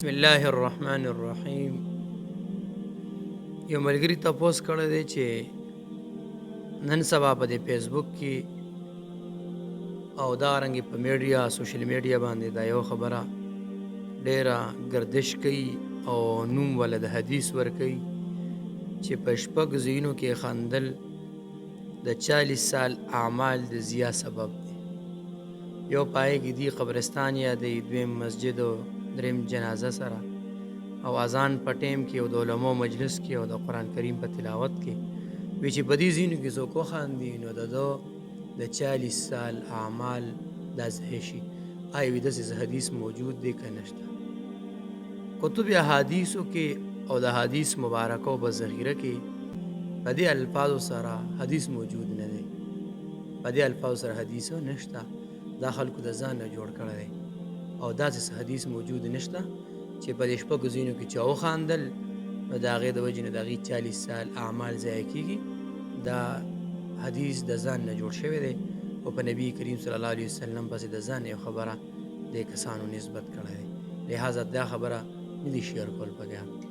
بسم الله الرحمن الرحیم. یو ملګری تپوس کړی دی چې نن سبا په دې فیسبوک کې او دارنګې په میډیا سوشل میډیا باندې دا یو خبره ډیره گردش کوي او نوم ولا د حدیث ورکوي چې په شپږ ځایونو کې خندل د 40 سال اعمال د ضیا سبب دی. یو پای کې دی قبرستان یادوي، دویم مسجد او دریم جنازه سره او اذان په ټیم کې او د علماو مجلس کې او د قرآن کریم په تلاوت کې وی چې په دې ځینو کې څوک وخاندي نو د 40 سال اعمال دا ضایع شي. وی داسې حدیث موجود دی که نشته؟ کتب احادیثو کې او د حدیث مبارکو په ذخیره کې په دې الفاظو سره حدیث موجود نه دی. په دې الفاظو سره حدیث نشته، دا خلکو د ځان نه جوړ کړی دی او داسې حدیث موجود نشته چې په دې شپږو ځایونو کې چا وخاندل نو د هغې د وجې نه د هغې 40 سال اعمال ضایع کېږي. دا حدیث د ځان نه جوړ شوی دی او په نبي کریم صلی الله علیه وسلم پسې د ځان یو خبره دې کسانو نسبت کړی دی، لہذا دا خبره نه دي شیر کول پکار.